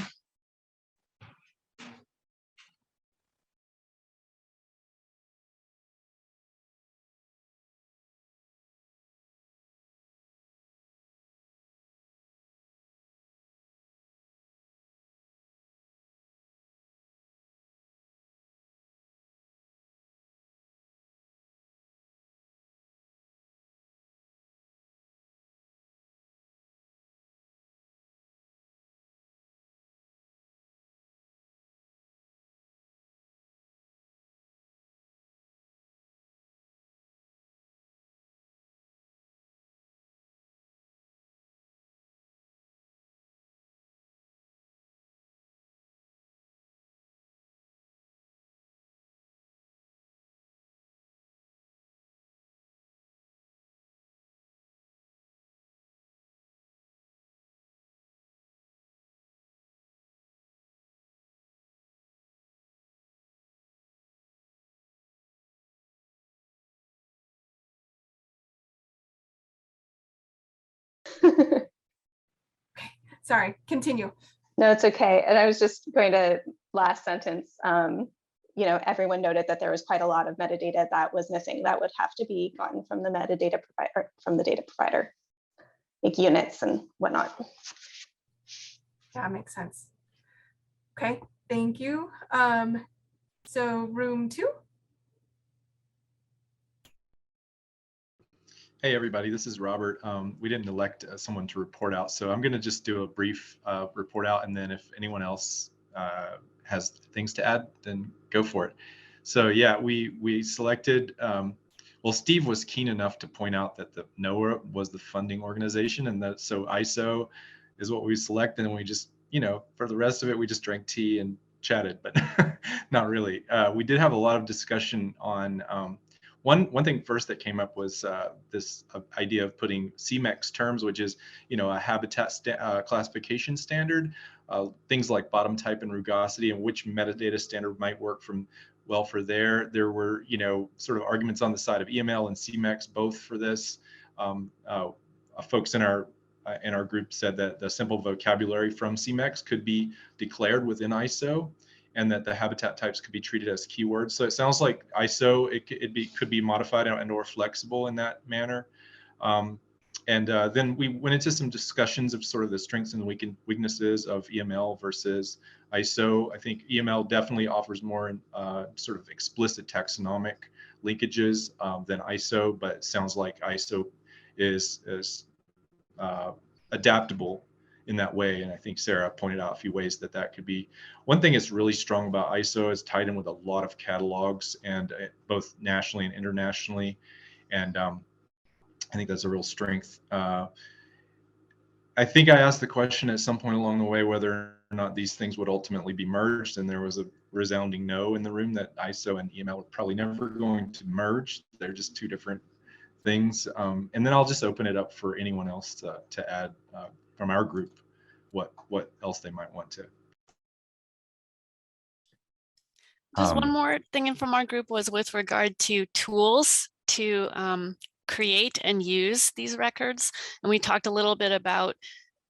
Sorry, continue.
No, it's okay. And I was just going to last sentence. You know, everyone noted that there was quite a lot of metadata that was missing that would have to be gotten from the metadata provider, from the data provider, like units and whatnot.
That makes sense. Okay, thank you. So room 2.
Hey everybody, this is Robert. We didn't elect someone to report out, so I'm going to just do a brief report out, and then if anyone else has things to add, then go for it. So yeah, we selected. Well, Steve was keen enough to point out that the NOAA was the funding organization, and that so ISO is what we selected, and we just, you know, for the rest of it, we just drank tea and chatted, but not really. We did have a lot of discussion on. One thing first that came up was this idea of putting CMEX terms, which is, you know, a habitat classification standard, things like bottom type and rugosity, and which metadata standard might work well for there. There were, you know, sort of arguments on the side of EML and CMEX both for this. Folks in our group said that the simple vocabulary from CMEX could be declared within ISO, and that the habitat types could be treated as keywords. So it sounds like ISO could be modified and or flexible in that manner. Then we went into some discussions of sort of the strengths and weaknesses of EML versus ISO. I think EML definitely offers more sort of explicit taxonomic linkages than ISO, but it sounds like ISO is adaptable in that way. And I think Sarah pointed out a few ways that could be. One thing that's really strong about ISO is tied in with a lot of catalogs, and both nationally and internationally. And I think that's a real strength. I think I asked the question at some point along the way whether or not these things would ultimately be merged, and there was a resounding no in the room, that ISO and EML are probably never going to merge. They're just two different things. And then I'll just open it up for anyone else to add from our group what else they might want to.
Just one more thing in from our group was with regard to tools to create and use these records. And we talked a little bit about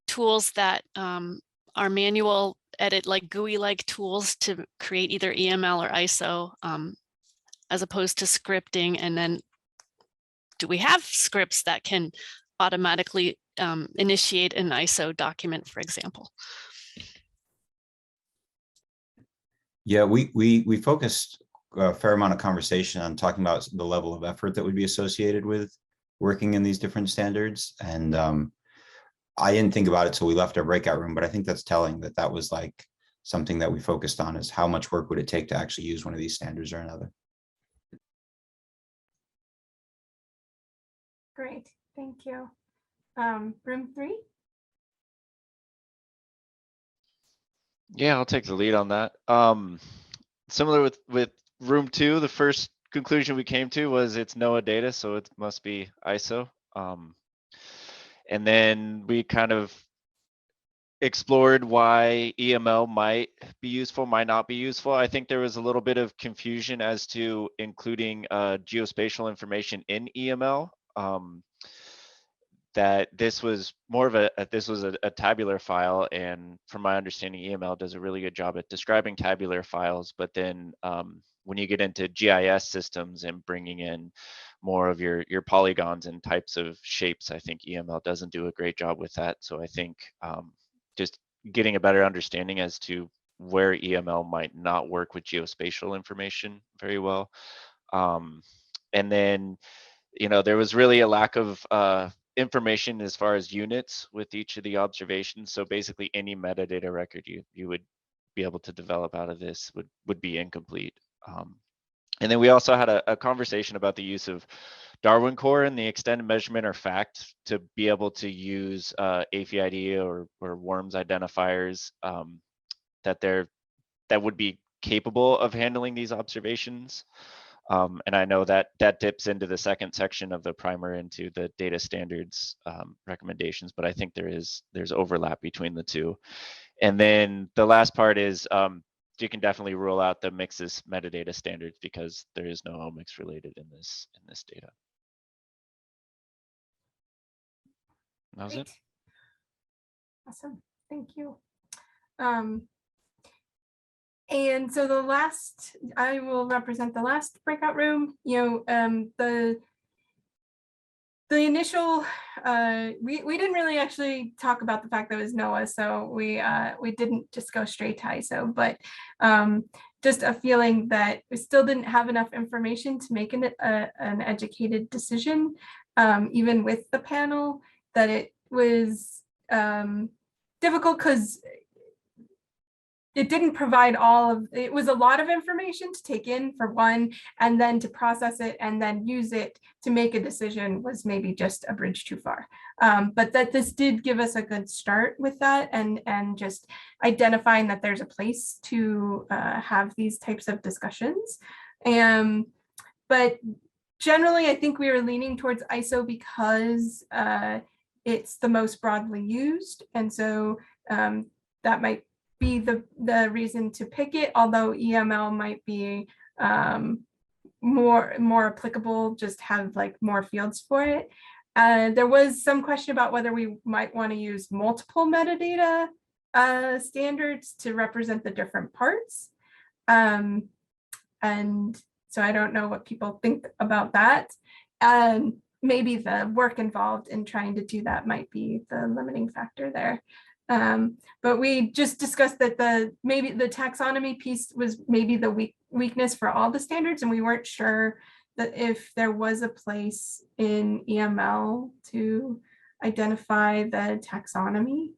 tools that are manual edit, like GUI-like tools to create either EML or ISO, as opposed to scripting. And then do we have scripts that can automatically initiate an ISO document, for example?
Yeah, we focused a fair amount of conversation on talking about the level of effort that would be associated with working in these different standards. And I didn't think about it till we left our breakout room, but I think that's telling that that was like something that we focused on, is how much work would it take to actually use one of these standards or another.
Great, thank you. Room 3?
Yeah, I'll take the lead on that. Similar with room 2, the first conclusion we came to was it's NOAA data, so it must be ISO. And then we kind of explored why EML might be useful, might not be useful. I think there was a little bit of confusion as to including geospatial information in EML. That this was more of a tabular file, and from my understanding, EML does a really good job at describing tabular files. But then when you get into GIS systems and bringing in more of your polygons and types of shapes, I think EML doesn't do a great job with that. So I think just getting a better understanding as to where EML might not work with geospatial information very well. And then, there was really a lack of information as far as units with each of the observations. So basically any metadata record you would be able to develop out of this would be incomplete. And then we also had a conversation about the use of Darwin Core and the extended measurement or fact to be able to use AFID or worms identifiers that would be capable of handling these observations. And I know that dips into the second section of the primer into the data standards recommendations, but I think there's overlap between the two. And then the last part is you can definitely rule out the mixes metadata standards because there is no omics related in this data. That was it.
Awesome, thank you. And so I will represent the last breakout room. The initial, we didn't really actually talk about the fact that it was NOAA, so we didn't just go straight to ISO, but just a feeling that we still didn't have enough information to make an educated decision, even with the panel, that it was difficult because it didn't provide it was a lot of information to take in for one, and then to process it and then use it to make a decision was maybe just a bridge too far. But that this did give us a good start with that, and just identifying that there's a place to have these types of discussions. But generally, I think we were leaning towards ISO because it's the most broadly used. And so that might be the reason to pick it, although EML might be more applicable, just have like more fields for it. There was some question about whether we might want to use multiple metadata standards to represent the different parts. And so I don't know what people think about that. Maybe the work involved in trying to do that might be the limiting factor there. But we just discussed that maybe the taxonomy piece was maybe the weakness for all the standards, and we weren't sure that if there was a place in EML to identify the taxonomy.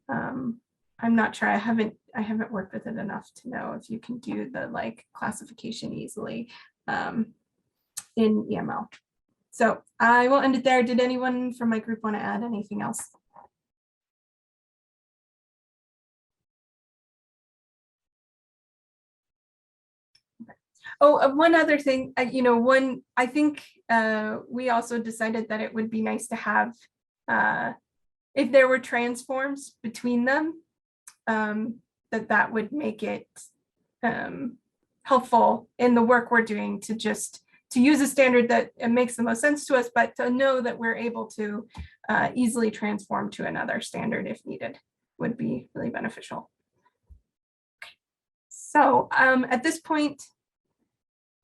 I'm not sure. I haven't worked with it enough to know if you can do the classification easily in EML. So I will end it there. Did anyone from my group want to add anything else? Oh, one other thing, I think we also decided that it would be nice to have, if there were transforms between them, that would make it helpful in the work we're doing to use a standard that it makes the most sense to us, but to know that we're able to easily transform to another standard if needed would be really beneficial. So at this point,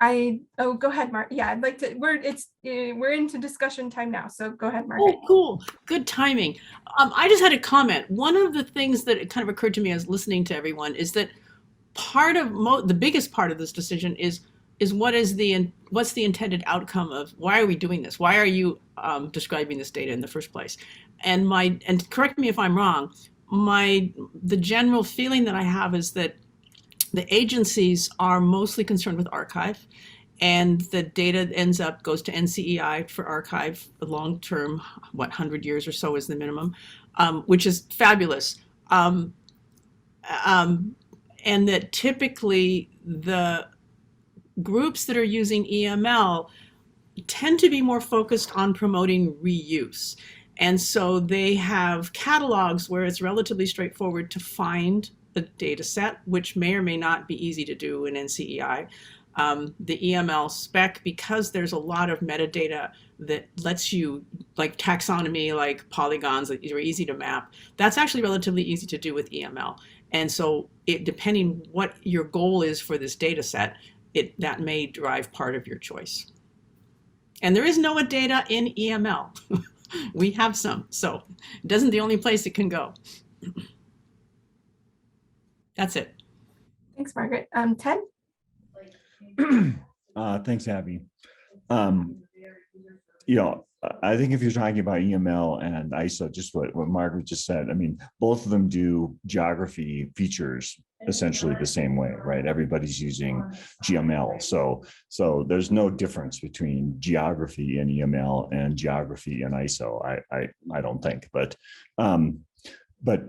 go ahead, Mark. Yeah, I'd like to, we're into discussion time now. So go ahead, Margaret.
Oh, cool. Good timing. I just had a comment. One of the things that kind of occurred to me as listening to everyone is that part of the biggest part of this decision is what's the intended outcome of why are we doing this? Why are you describing this data in the first place? And correct me if I'm wrong, the general feeling that I have is that the agencies are mostly concerned with archive, and the data goes to NCEI for archive, the long-term, 100 years or so is the minimum, which is fabulous. And that typically the groups that are using EML tend to be more focused on promoting reuse. And so they have catalogs where it's relatively straightforward to find the data set, which may or may not be easy to do in NCEI. The EML spec, because there's a lot of metadata that lets you, like taxonomy, like polygons that are easy to map, that's actually relatively easy to do with EML. And so depending what your goal is for this data set, that may drive part of your choice. And there is NOAA data in EML. We have some, so it isn't the only place it can go. That's it.
Thanks, Margaret. Ted?
Thanks, Abby. I think if you're talking about EML and ISO, just what Margaret just said, I mean, both of them do geography features essentially the same way, right? Everybody's using GML. So there's no difference between geography in EML and geography in ISO, I don't think. But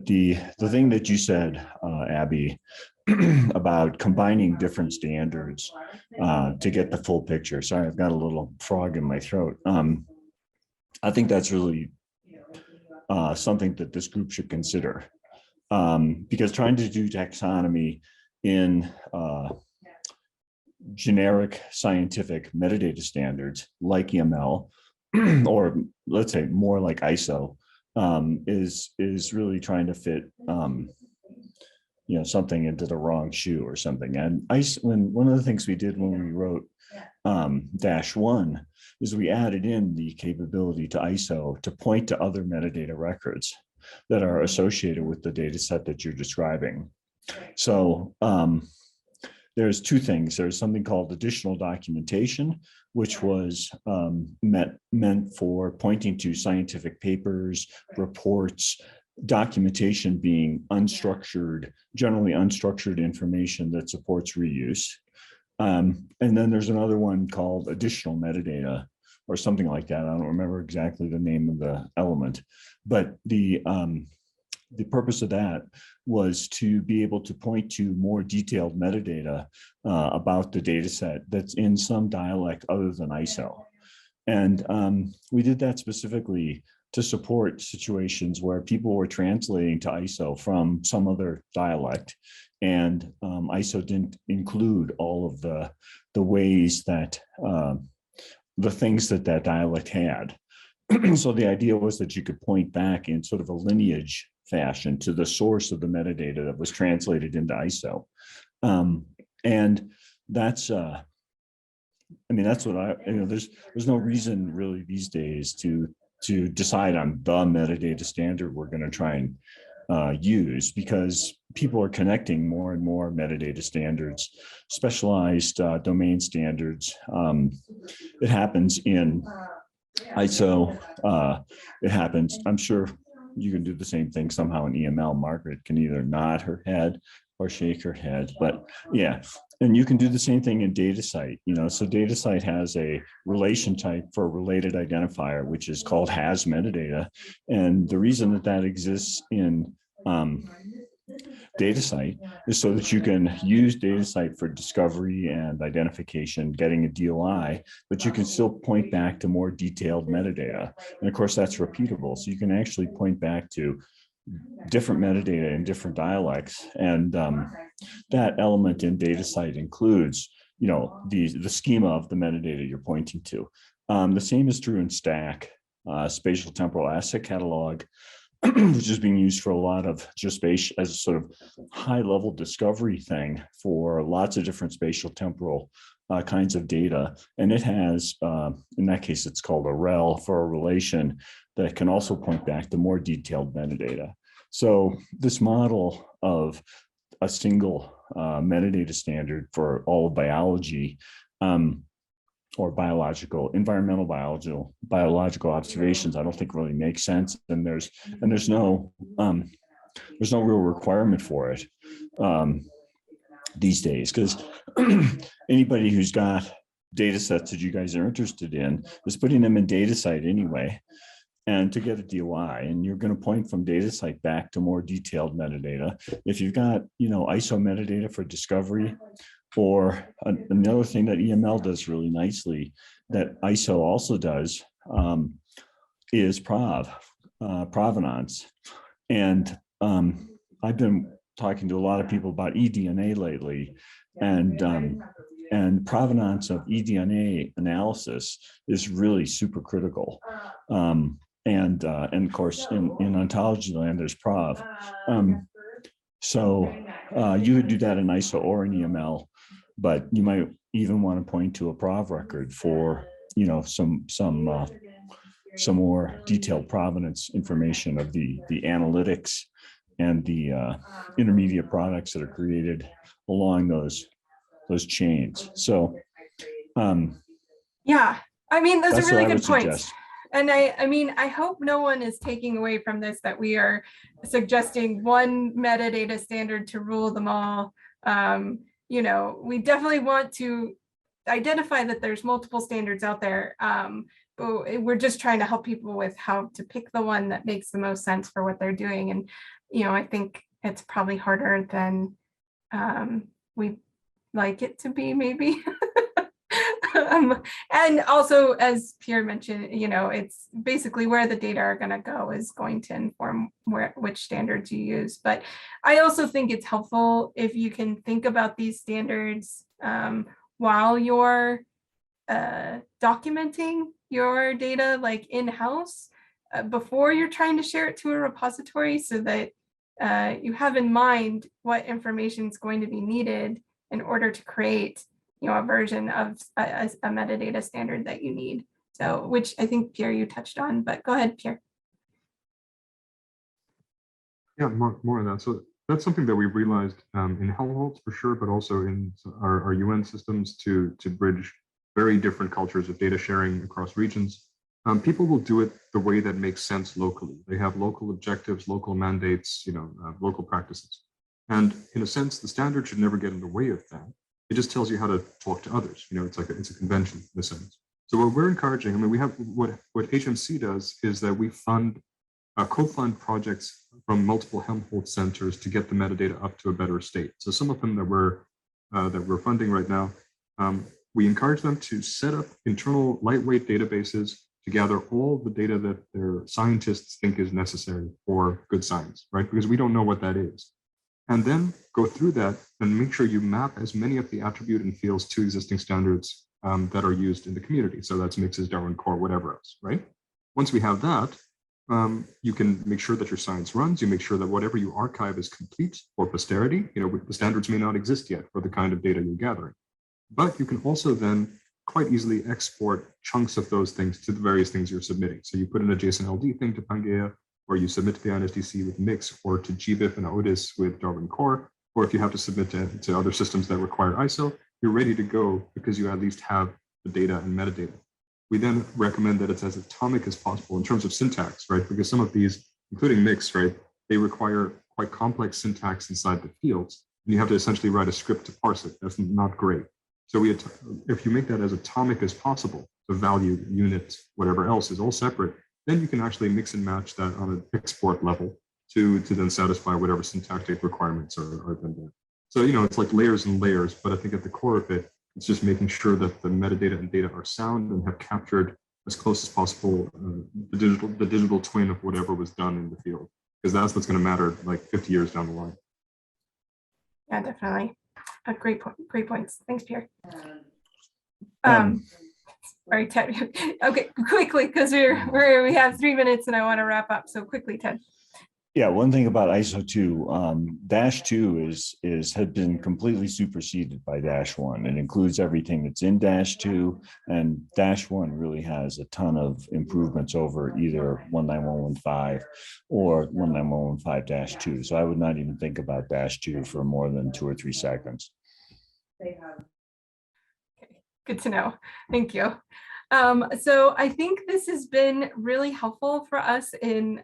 the thing that you said, Abby, about combining different standards to get the full picture. Sorry, I've got a little frog in my throat. I think that's really something that this group should consider, because trying to do taxonomy in generic scientific metadata standards like EML, or let's say more like ISO, is really trying to fit something into the wrong shoe or something. And one of the things we did when we wrote -1 is we added in the capability to ISO to point to other metadata records that are associated with the data set that you're describing. So there's two things. There's something called additional documentation, which was meant for pointing to scientific papers, reports, documentation being unstructured, generally unstructured information that supports reuse. And then there's another one called additional metadata or something like that. I don't remember exactly the name of the element, but the purpose of that was to be able to point to more detailed metadata about the data set that's in some dialect other than ISO. And we did that specifically to support situations where people were translating to ISO from some other dialect, and ISO didn't include all of the ways that the things that dialect had. So the idea was that you could point back in sort of a lineage fashion to the source of the metadata that was translated into ISO. And that's, that's what there's no reason really these days to decide on the metadata standard we're going to try and use, because people are connecting more and more metadata standards, specialized domain standards. It happens in ISO. It happens, I'm sure you can do the same thing somehow in EML. Margaret can either nod her head or shake her head, but yeah. And you can do the same thing in DataCite. So DataCite has a relation type for a related identifier, which is called has metadata. And the reason that exists in DataCite is so that you can use DataCite for discovery and identification, getting a DOI, but you can still point back to more detailed metadata. And of course, that's repeatable. So you can actually point back to different metadata in different dialects. And that element in DataCite includes, the schema of the metadata you're pointing to. The same is true in Stack, Spatial Temporal Asset Catalog, which is being used for a lot of geospatial as a sort of high-level discovery thing for lots of different spatial temporal kinds of data. And it has, in that case, it's called a rel for a relation that can also point back to more detailed metadata. So this model of a single metadata standard for all of biology or environmental biological observations, I don't think really makes sense. And there's no real requirement for it these days, because anybody who's got data sets that you guys are interested in is putting them in DataCite anyway, and to get a DOI, and you're going to point from DataCite back to more detailed metadata. If you've got, ISO metadata for discovery, or another thing that EML does really nicely that ISO also does is provenance. And I've been talking to a lot of people about eDNA lately, and provenance of eDNA analysis is really super critical. And of course, in ontology land, there's prov. So you would do that in ISO or in EML, but you might even want to point to a prov record for, some more detailed provenance information of the analytics and the intermediate products that are created along those chains. So
yeah, those are really good points.
Suggest.
And I hope no one is taking away from this that we are suggesting one metadata standard to rule them all. We definitely want to identify that there's multiple standards out there. But we're just trying to help people with how to pick the one that makes the most sense for what they're doing. And, I think it's probably harder than we'd like it to be, maybe. And also, as Pierre mentioned, it's basically where the data are going to go is going to inform which standards you use. But I also think it's helpful if you can think about these standards while you're documenting your data, like in-house, before you're trying to share it to a repository, so that you have in mind what information is going to be needed in order to create a version of a metadata standard that you need. So, which I think, Pierre, you touched on, but go ahead, Pierre.
Yeah, more on that. So that's something that we've realized in Helmholtz for sure, but also in our UN systems to bridge very different cultures of data sharing across regions. People will do it the way that makes sense locally. They have local objectives, local mandates, local practices. And in a sense, the standard should never get in the way of that. It just tells you how to talk to others. It's a convention in a sense. So what we're encouraging, we have what HMC does is that we co-fund projects from multiple Helmholtz centers to get the metadata up to a better state. So some of them that we're funding right now, we encourage them to set up internal lightweight databases to gather all the data that their scientists think is necessary for good science, right? Because we don't know what that is. And then go through that and make sure you map as many of the attribute and fields to existing standards that are used in the community. So that's mixes, Darwin Core, whatever else, right? Once we have that, you can make sure that your science runs. You make sure that whatever you archive is complete for posterity. The standards may not exist yet for the kind of data you're gathering. But you can also then quite easily export chunks of those things to the various things you're submitting. So you put in a JSON LD thing to Pangea, or you submit to the INSDC with Mix, or to GBIF and Otis with Darwin Core, or if you have to submit to other systems that require ISO, you're ready to go because you at least have the data and metadata. We then recommend that it's as atomic as possible in terms of syntax, right? Because some of these, including Mix, right, they require quite complex syntax inside the fields, and you have to essentially write a script to parse it. That's not great. So if you make that as atomic as possible, the value, unit, whatever else is all separate, then you can actually mix and match that on an export level to then satisfy whatever syntactic requirements are then there. So, you know, it's like layers and layers, but I think at the core of it, it's just making sure that the metadata and data are sound and have captured as close as possible the digital twin of whatever was done in the field, because that's what's going to matter like 50 years down the line.
Yeah, definitely. Great points. Thanks, Pierre. Sorry, Ted. Okay, quickly, because we have 3 minutes and I want to wrap up. So quickly, Ted.
Yeah, one thing about ISO 2, -2 has been completely superseded by -1. It includes everything that's in -2, and -1 really has a ton of improvements over either 19115 or 19115-2. So I would not even think about -2 for more than 2 or 3 seconds.
Okay, good to know. Thank you. So I think this has been really helpful for us in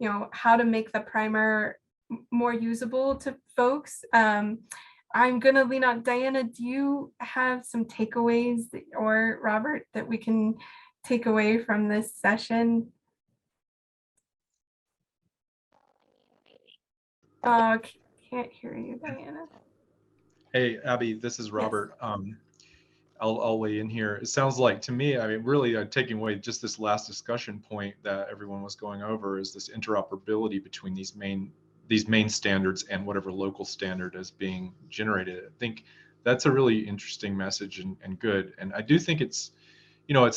you know, how to make the primer more usable to folks. I'm going to lean on Diana. Do you have some takeaways or Robert that we can take away from this session? Can't hear you, Diana.
Hey, Abby, this is Robert. Yes. I'll weigh in here. It sounds like to me, I mean, really taking away just this last discussion point that everyone was going over is this interoperability between these main standards and whatever local standard is being generated. I think that's a really interesting message and good. And I do think it's, you know,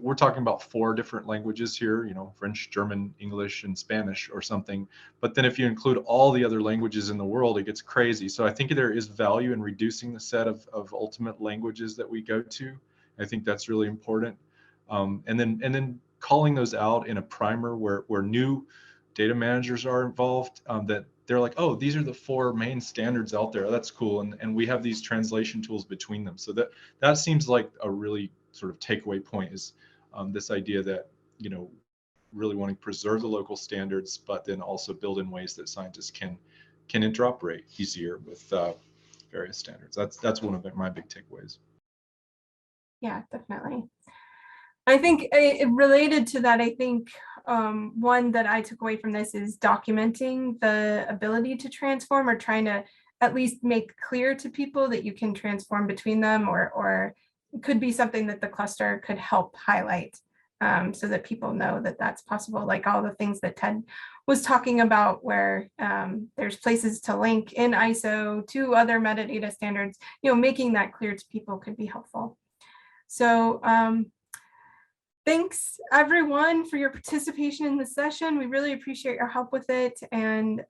we're talking about 4 different languages here, you know, French, German, English, and Spanish or something. But then if you include all the other languages in the world, it gets crazy. So I think there is value in reducing the set of ultimate languages that we go to. I think that's really important. And then calling those out in a primer where new data managers are involved, that they're like, oh, these are the 4 main standards out there. That's cool. And we have these translation tools between them. So that seems like a really sort of takeaway point is this idea that, you know, really wanting to preserve the local standards, but then also build in ways that scientists can interoperate easier with various standards. That's one of my big takeaways.
Yeah, definitely. I think related to that, I think one that I took away from this is documenting the ability to transform, or trying to at least make clear to people that you can transform between them, or it could be something that the cluster could help highlight, so that people know that that's possible, like all the things that Ted was talking about, where there's places to link in ISO to other metadata standards, you know, making that clear to people could be helpful. So thanks everyone for your participation in the session. We really appreciate your help with it. And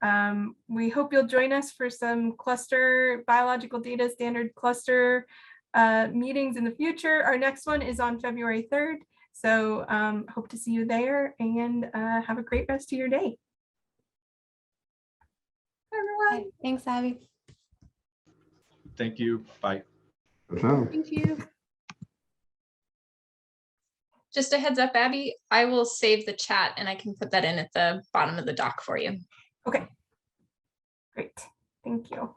we hope you'll join us for some cluster biological data standard cluster meetings in the future. Our next one is on February 3rd. So hope to see you there, and have a great rest of your day. Everyone.
Thanks, Abby.
Thank you. Bye.
Thank you.
Just a heads up, Abby, I will save the chat and I can put that in at the bottom of the doc for you.
Okay. Great. Thank you.